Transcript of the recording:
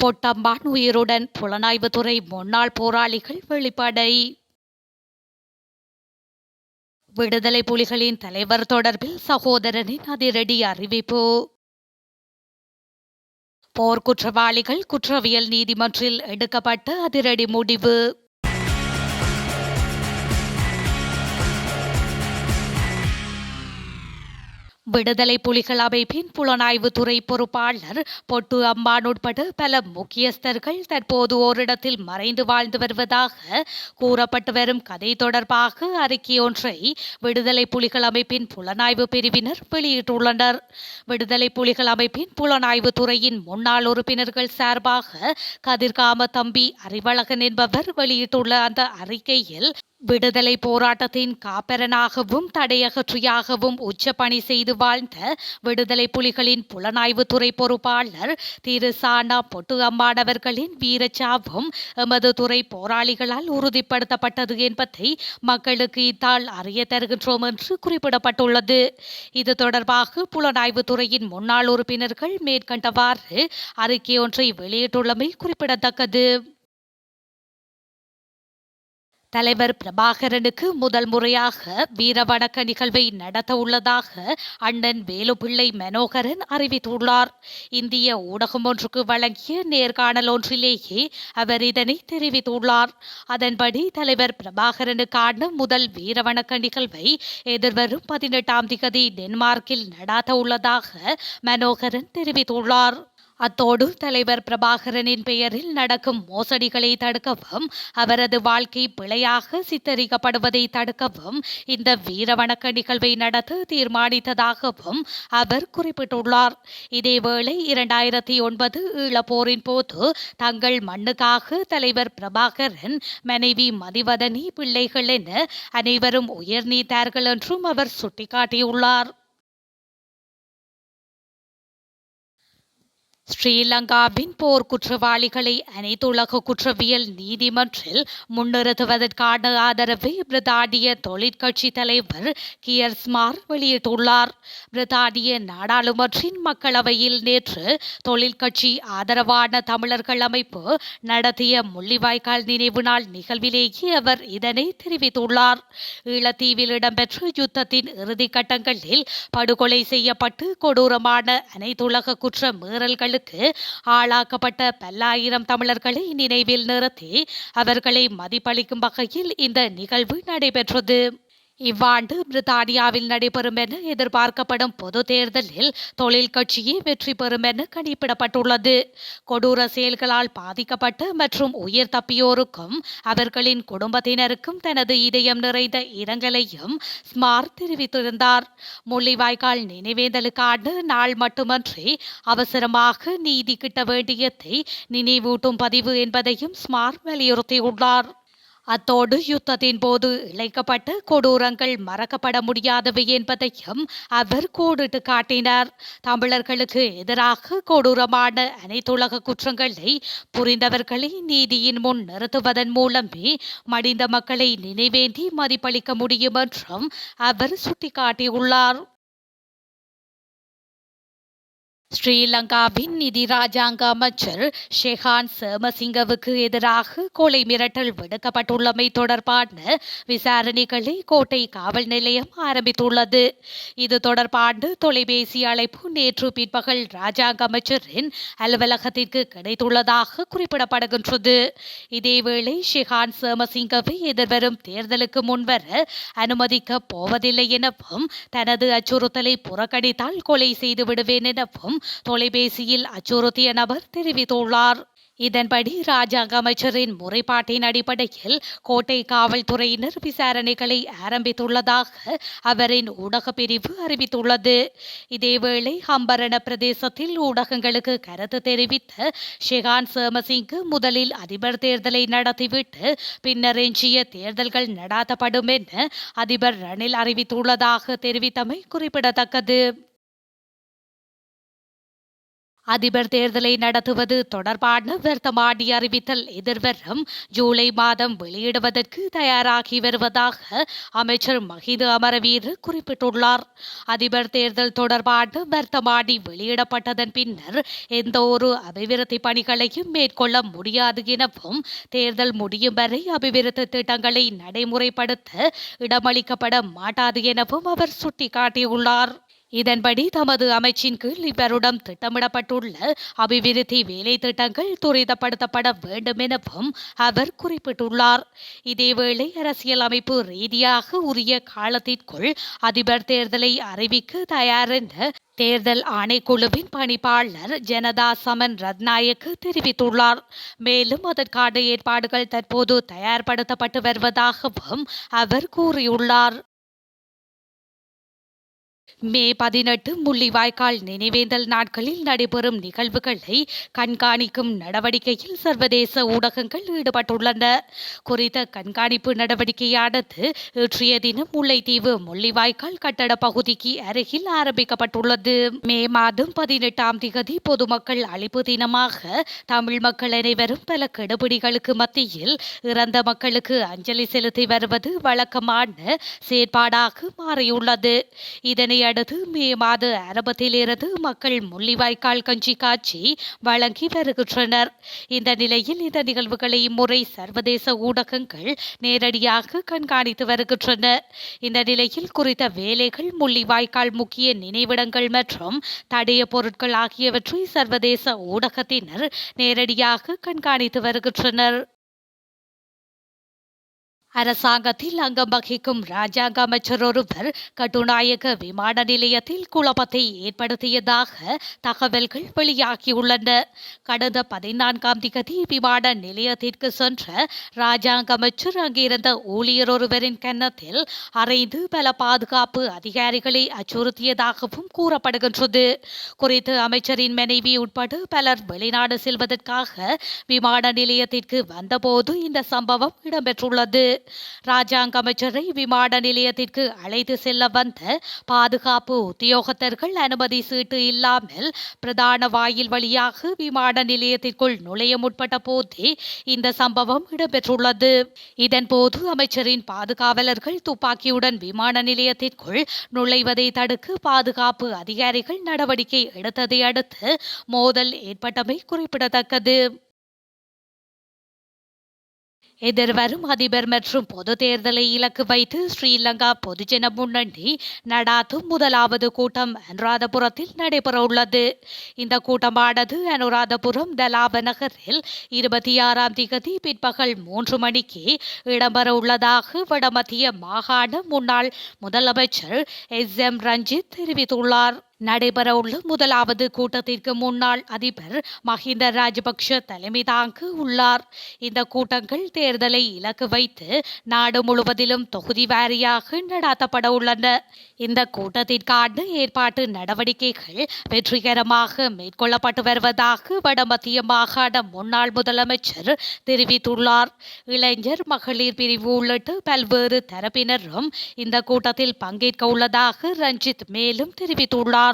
பொட்டம்பான் உயிருடன் புலனாய்வுத்துறை முன்னாள் போராளிகள் வெளிப்படை. விடுதலை புலிகளின் தலைவர் தொடர்பில் சகோதரனின் அதிரடி அறிவிப்பு. போர்க்குற்றவாளிகள் குற்றவியல் நீதிமன்றில் எடுக்கப்பட்ட அதிரடி முடிவு. விடுதலை புலிகள் அமைப்பின் புலனாய்வுத்துறை பொறுப்பாளர் பொட்டு அம்பான் உட்பட பல முக்கியஸ்தர்கள் தற்போது ஓரிடத்தில் மறைந்து வாழ்ந்து வருவதாக கூறப்பட்டு வரும் கதை தொடர்பாக அறிக்கை ஒன்றை விடுதலை புலிகள் அமைப்பின் புலனாய்வு பிரிவினர் வெளியிட்டுள்ளனர். விடுதலை புலிகள் அமைப்பின் புலனாய்வுத்துறையின் முன்னாள் உறுப்பினர்கள் சார்பாக கதிர்காம தம்பி அறிவழகன் என்பவர் வெளியிட்டுள்ள அந்த அறிக்கையில், விடுதலை போராட்டத்தின் காப்பரனாகவும் தடையகற்றியாகவும் உச்சப்பணி செய்து வாழ்ந்த விடுதலை புலிகளின் புலனாய்வுத்துறை பொறுப்பாளர் திரு சானா பொட்டு அம்மானவர்களின் வீரச்சாவும் எமது துறை போராளிகளால் உறுதிப்படுத்தப்பட்டது என்பதை மக்களுக்கு இத்தால் அறிய தருகின்றோம் என்று குறிப்பிடப்பட்டுள்ளது. இது தொடர்பாக புலனாய்வுத்துறையின் முன்னாள் உறுப்பினர்கள் மேற்கண்டவாறு அறிக்கை ஒன்றை வெளியிட்டுள்ளமை குறிப்பிடத்தக்கது. தலைவர் பிரபாகரனுக்கு முதல் முறையாக வீரவணக்க நிகழ்வை நடத்த உள்ளதாக அண்ணன் வேலுப்பிள்ளை மனோகரன் அறிவித்துள்ளார். இந்திய ஊடகம் ஒன்றுக்கு வழங்கிய நேர்காணல் ஒன்றிலேயே அவர் இதனை தெரிவித்துள்ளார். அதன்படி தலைவர் பிரபாகரனுக்கான முதல் வீரவணக்க நிகழ்வை எதிர்வரும் 18ஆம் திகதி டென்மார்க்கில் நடாத்த உள்ளதாக மனோகரன் தெரிவித்துள்ளார். அத்தோடு தலைவர் பிரபாகரனின் பெயரில் நடக்கும் மோசடிகளை தடுக்கவும், அவரது வாழ்க்கை பிழையாக சித்தரிக்கப்படுவதை தடுக்கவும் இந்த வீரவணக்க நிகழ்வை நடத்த தீர்மானித்ததாகவும் அவர் குறிப்பிட்டுள்ளார். இதேவேளை 2009 ஈழப்போரின் போது தங்கள் மண்ணுக்காக தலைவர் பிரபாகரன், மனைவி மதிவதனி, பிள்ளைகள் என அனைவரும் உயிர் நீத்தார்கள் என்றும் அவர் சுட்டிக்காட்டியுள்ளார். ஸ்ரீலங்காவின் போர் குற்றவாளிகளை அனைத்துலக குற்றவியல் நீதிமன்றில் முன்னிறுத்துவதற்கான ஆதரவை பிரித்தானிய தொழிற்கட்சி தலைவர் கியர் ஸ்மார் வெளியிட்டுள்ளார். பிரித்தானிய நாடாளுமன்றின் மக்களவையில் நேற்று தொழிற்கட்சி ஆதரவான தமிழர்கள் அமைப்பு நடத்திய முள்ளிவாய்க்கால் நினைவு நாள் நிகழ்விலேயே அவர் இதனை தெரிவித்துள்ளார். ஈழத்தீவில் இடம்பெற்ற யுத்தத்தின் இறுதி கட்டங்களில் படுகொலை செய்யப்பட்டு கொடூரமான அனைத்துலக குற்ற மீறல்கள் ஆளாக்கப்பட்ட பல்லாயிரம் தமிழர்களை நினைவில் நிறுத்தி அவர்களை மதிப்பளிக்கும் வகையில் இந்த நிகழ்வு நடைபெற்றது. இவ்வாண்டு பிரித்தானியாவில் நடைபெறும் என எதிர்பார்க்கப்படும் பொது தேர்தலில் தொழிற்கட்சியே வெற்றி பெறும் என கணிப்பிடப்பட்டுள்ளது. கொடூர செயல்களால் பாதிக்கப்பட்ட மற்றும் உயிர் தப்பியோருக்கும் அவர்களின் குடும்பத்தினருக்கும் தனது இதயம் நிறைந்த இரங்கலையும் ஸ்மார் தெரிவித்திருந்தார். முள்ளிவாய்க்கால் நினைவேந்தலுக்கான நாள் மட்டுமன்றி அவசரமாக நீதி கிட்ட வேண்டியதை நினைவூட்டும் பதிவு என்பதையும் ஸ்மார் வலியுறுத்தியுள்ளார். அத்தோடு யுத்தத்தின் போது இழைக்கப்பட்ட கொடூரங்கள் மறக்கப்பட முடியாதவை என்பதையும் அவர் கோடிட்டு காட்டினார். தமிழர்களுக்கு எதிராக கொடூரமான அனைத்துலக குற்றங்களை புரிந்தவர்களை நீதியின் முன் நிறுத்துவதன் மூலமே மடிந்த மக்களை நினைவேந்தி மதிப்பளிக்க முடியும் என்றும் அவர் சுட்டிக்காட்டியுள்ளார். ஸ்ரீலங்காவின் நிதி ராஜாங்க அமைச்சர் ஷெஹான் சேமசிங்கவுக்கு எதிராக கொலை மிரட்டல் விடுக்கப்பட்டுள்ளமை தொடர்பான விசாரணைகளை கோட்டை காவல் நிலையம் ஆரம்பித்துள்ளது. இது தொடர்பான தொலைபேசி அழைப்பு நேற்று பிற்பகல் ராஜாங்க அமைச்சரின் அலுவலகத்திற்கு கிடைத்துள்ளதாக குறிப்பிடப்படுகின்றது. இதேவேளை ஷெஹான் சேமசிங்கவை எதிர்வரும் தேர்தலுக்கு முன்வர அனுமதிக்கப் போவதில்லை எனவும், தனது அச்சுறுத்தலை புறக்கணித்தால் கொலை செய்து விடுவேன் எனவும் தொலைபேசியில் அச்சுறுத்திய நபர் தெரிவித்துள்ளார். இதன்படி ராஜாங்க அமைச்சரின் முறைப்பாட்டின் அடிப்படையில் கோட்டை காவல்துறையினர் விசாரணைகளை ஆரம்பித்துள்ளதாக அவரின் ஊடக பிரிவு அறிவித்துள்ளது. இதேவேளை ஹம்பரண பிரதேசத்தில் ஊடகங்களுக்கு கருத்து தெரிவித்த ஷெஹான் சேமசிங்க முதலில் அதிபர் தேர்தலை நடத்திவிட்டு பின்னர் எஞ்சிய தேர்தல்கள் நடாத்தப்படும் என அதிபர் ரணில் அறிவித்துள்ளதாக தெரிவித்தமை குறிப்பிடத்தக்கது. அதிபர் தேர்தலை நடத்துவது தொடர்பான வர்த்தமானி அறிவித்தல் எதிர்வரும் ஜூலை மாதம் வெளியிடுவதற்கு தயாராகி வருவதாக அமைச்சர் மஹிந்த அமரவீர குறிப்பிட்டுள்ளார். அதிபர் தேர்தல் தொடர்பான வர்த்தமானி வெளியிடப்பட்டதன் பின்னர் எந்த ஒரு அபிவிருத்தி பணிகளையும் மேற்கொள்ள முடியாது எனவும், தேர்தல் முடியும் வரை அபிவிருத்தி திட்டங்களை நடைமுறைப்படுத்த இடமளிக்கப்பட மாட்டாது எனவும் அவர் சுட்டிக்காட்டியுள்ளார். இதன்படி தமது அமைச்சின் கீழ் இவ்வருடம் திட்டமிடப்பட்டுள்ள அபிவிருத்தி வேலை திட்டங்கள் துரிதப்படுத்தப்பட வேண்டும் எனவும் அவர் குறிப்பிட்டுள்ளார். இதேவேளை அரசியல் அமைப்பு ரீதியாக உரிய காலத்திற்குள் அதிபர் தேர்தலை அறிவிக்க தயார் என தேர்தல் ஆணைக்குழுவின் பணிப்பாளர் ஜனதா சமன் ரத்நாயக்கு தெரிவித்துள்ளார். மேலும் அதற்கான ஏற்பாடுகள் தற்போது தயார்படுத்தப்பட்டு வருவதாகவும் அவர் கூறியுள்ளார். மே 18 முள்ளிவாய்க்கால் நினைவேந்தல் நாட்களில் நடைபெறும் நிகழ்வுகளை கண்காணிக்கும் நடவடிக்கையில் சர்வதேச ஊடகங்கள் ஈடுபட்டுள்ளன. குறித்த கண்காணிப்பு நடவடிக்கையானது இன்றைய தினம் முல்லைத்தீவு முள்ளிவாய்க்கால் கட்டட பகுதிக்கு அருகில் ஆரம்பிக்கப்பட்டுள்ளது. மே மாதம் 18ஆம் தேதி பொதுமக்கள் அழைப்பு தினமாக தமிழ் மக்கள் அனைவரும் பல கெடுபிடிகளுக்கு மத்தியில் இறந்த மக்களுக்கு அஞ்சலி செலுத்தி வருவது வழக்கமான செயற்பாடாக மாறியுள்ளது. இதனை அடுத்து மே மாத ஆரம்பத்திலிருந்து மக்கள் முள்ளிவாய்க்கால் கஞ்சி காட்சி வழங்கி வருகின்றனர். இந்த நிலையில் இந்த நிகழ்வுகளை இம்முறை சர்வதேச ஊடகங்கள் நேரடியாக கண்காணித்து வருகின்றன. இந்த நிலையில் குறித்த வேலைகள் முள்ளிவாய்க்கால் முக்கிய நினைவிடங்கள் மற்றும் தடய பொருட்கள் ஆகியவற்றை சர்வதேச ஊடகத்தினர் நேரடியாக கண்காணித்து வருகின்றனர். அரசாங்கத்தில் அங்கம் வகிக்கும் ராஜாங்க அமைச்சர் ஒருவர் கட்டுநாயக்க விமான நிலையத்தில் குழப்பத்தை ஏற்படுத்தியதாக தகவல்கள் வெளியாகியுள்ளன. கடந்த 14ஆம் தேதி விமான நிலையத்திற்கு சென்ற ராஜாங்க அமைச்சர் அங்கிருந்த ஊழியர் ஒருவரின் கன்னத்தில் அறைந்து பல பாதுகாப்பு அதிகாரிகளை அச்சுறுத்தியதாகவும் கூறப்படுகின்றது. குறித்து அமைச்சரின் மனைவி உட்பட பலர் வெளிநாடு செல்வதற்காக விமான நிலையத்திற்கு வந்தபோது இந்த சம்பவம் இடம்பெற்றுள்ளது. ராஜாங்க அமைச்சரை விமான நிலையத்திற்கு அழைத்து செல்ல வந்த பாதுகாப்பு உத்தியோகத்தர்கள் அனுமதி சீட்டு இல்லாமல் பிரதான வாயில் வழியாக விமான நிலையத்திற்குள் நுழைய முற்பட்ட போதே இந்த சம்பவம் இடம்பெற்றுள்ளது. இதன்போது அமைச்சரின் பாதுகாவலர்கள் துப்பாக்கியுடன் விமான நிலையத்திற்குள் நுழைவதை தடுக்க பாதுகாப்பு அதிகாரிகள் நடவடிக்கை எடுத்ததை அடுத்து மோதல் ஏற்பட்டமை குறிப்பிடத்தக்கது. எதிர்வரும் அதிபர் மற்றும் பொது தேர்தலை இலக்கு வைத்து ஸ்ரீலங்கா பொதுஜன முன்னணி நடாத்தும் முதலாவது கூட்டம் அனுராதபுரத்தில் நடைபெறவுள்ளது. இந்த கூட்டமானது அனுராதபுரம் தலாவ நகரில் 26ஆம் தேதி பிற்பகல் 3 மணிக்கு இடம்பெறவுள்ளதாக வடமத்திய மாகாண முன்னாள் முதலமைச்சர் SM ரஞ்சித் தெரிவித்துள்ளார். நடைபெறவுள்ள முதலாவது கூட்டத்திற்கு முன்னாள் அதிபர் மஹிந்த ராஜபக்ஷ தலைமை தாங்க உள்ளார். இந்த கூட்டங்கள் தேர்தலை இலக்கு வைத்து நாடு முழுவதிலும் தொகுதி வாரியாக நடாத்தப்பட உள்ளன. இந்த கூட்டத்திற்கான ஏற்பாட்டு நடவடிக்கைகள் வெற்றிகரமாக மேற்கொள்ளப்பட்டு வருவதாக வடமத்திய மாகாண முன்னாள் முதலமைச்சர் தெரிவித்துள்ளார். இளைஞர் மகளிர் பிரிவு உள்ளிட்ட பல்வேறு தரப்பினரும் இந்த கூட்டத்தில் பங்கேற்க உள்ளதாக ரஞ்சித் மேலும் தெரிவித்துள்ளார்.